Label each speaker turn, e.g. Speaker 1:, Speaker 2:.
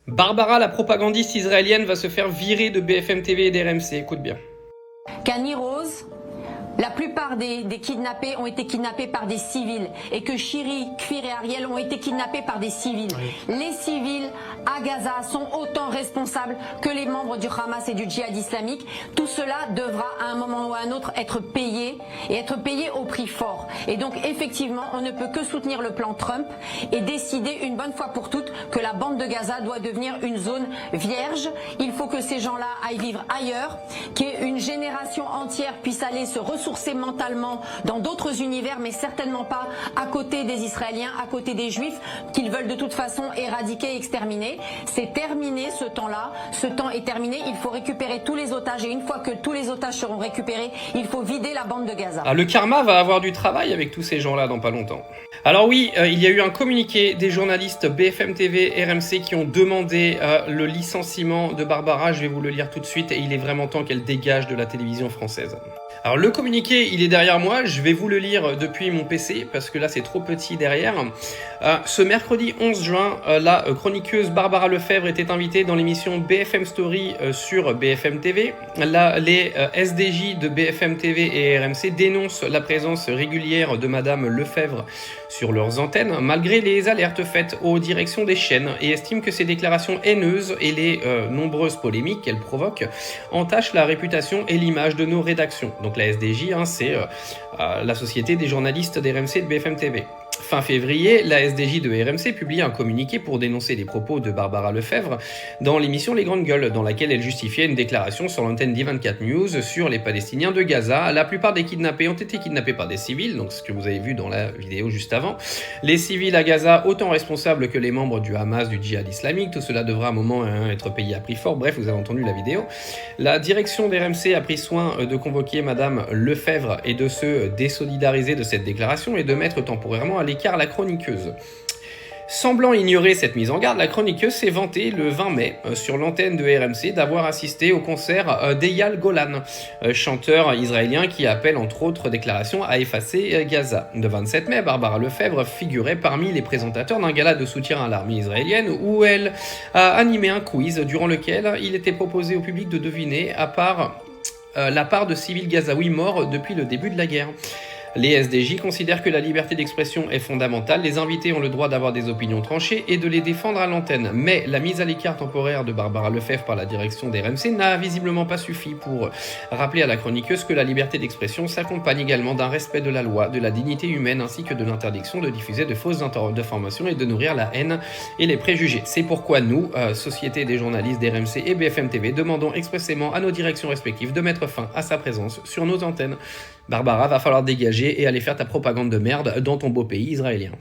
Speaker 1: Barbara, la propagandiste israélienne, va se faire virer de BFM TV et d'RMC. Écoute bien.
Speaker 2: Qu'Annie Rose, la plupart des kidnappés ont été kidnappés par des civils et que Shiri, Kfir et Ariel ont été kidnappés par des civils. Oui. Les civils à Gaza sont autant responsables que les membres du Hamas et du djihad islamique. Tout cela devra à un moment ou à un autre être payé et être payé au prix fort. Et donc effectivement, on ne peut que soutenir le plan Trump et décider une bonne fois pour toutes que la bande de Gaza doit devenir une zone vierge. Il faut que ces gens-là aillent vivre ailleurs, qu'une génération entière puisse aller se ressourcer mentalement dans d'autres univers, mais certainement pas à côté des Israéliens, à côté des Juifs, qu'ils veulent de toute façon éradiquer, exterminer. C'est terminé ce temps-là, ce temps est terminé, il faut récupérer tous les otages et une fois que tous les otages seront récupérés, il faut vider la bande de Gaza.
Speaker 1: Ah, le karma va avoir du travail avec tous ces gens-là dans pas longtemps. Alors oui, il y a eu un communiqué des journalistes BFM TV, RMC qui ont demandé le licenciement de Barbara, je vais vous le lire tout de suite et il est vraiment temps qu'elle dégage de la télévision française. Alors le communiqué, il est derrière moi, je vais vous le lire depuis mon PC parce que là c'est trop petit derrière. Ce mercredi 11 juin, la chroniqueuse Barbara Lefebvre était invitée dans l'émission BFM Story sur BFM TV. Les SDJ de BFM TV et RMC dénoncent la présence régulière de Madame Lefebvre sur leurs antennes, malgré les alertes faites aux directions des chaînes, et estiment que ces déclarations haineuses et les nombreuses polémiques qu'elles provoquent entachent la réputation et l'image de nos rédactions. Donc la SDJ, c'est la Société des journalistes d'RMC et de BFM TV. Fin février, la SDJ de RMC publie un communiqué pour dénoncer les propos de Barbara Lefebvre dans l'émission Les Grandes Gueules, dans laquelle elle justifiait une déclaration sur l'antenne d'I24 News sur les Palestiniens de Gaza. La plupart des kidnappés ont été kidnappés par des civils, donc ce que vous avez vu dans la vidéo juste avant. Les civils à Gaza, autant responsables que les membres du Hamas, du djihad islamique, tout cela devra à un moment être payé à prix fort. Bref, vous avez entendu la vidéo. La direction d'RMC a pris soin de convoquer Madame Lefebvre et de se désolidariser de cette déclaration et de mettre temporairement à l'écart la chroniqueuse. Semblant ignorer cette mise en garde, la chroniqueuse s'est vantée le 20 mai sur l'antenne de RMC d'avoir assisté au concert d'Eyal Golan, chanteur israélien qui appelle entre autres déclarations à effacer Gaza. Le 27 mai, Barbara Lefebvre figurait parmi les présentateurs d'un gala de soutien à l'armée israélienne où elle a animé un quiz durant lequel il était proposé au public de deviner la part de civils gazaouis morts depuis le début de la guerre. Les SDJ considèrent que la liberté d'expression est fondamentale, les invités ont le droit d'avoir des opinions tranchées et de les défendre à l'antenne. Mais la mise à l'écart temporaire de Barbara Lefebvre par la direction d'RMC n'a visiblement pas suffi pour rappeler à la chroniqueuse que la liberté d'expression s'accompagne également d'un respect de la loi, de la dignité humaine ainsi que de l'interdiction de diffuser de fausses informations et de nourrir la haine et les préjugés. C'est pourquoi nous, Société des journalistes d'RMC et BFM TV, demandons expressément à nos directions respectives de mettre fin à sa présence sur nos antennes. Barbara, va falloir dégager et aller faire ta propagande de merde dans ton beau pays israélien.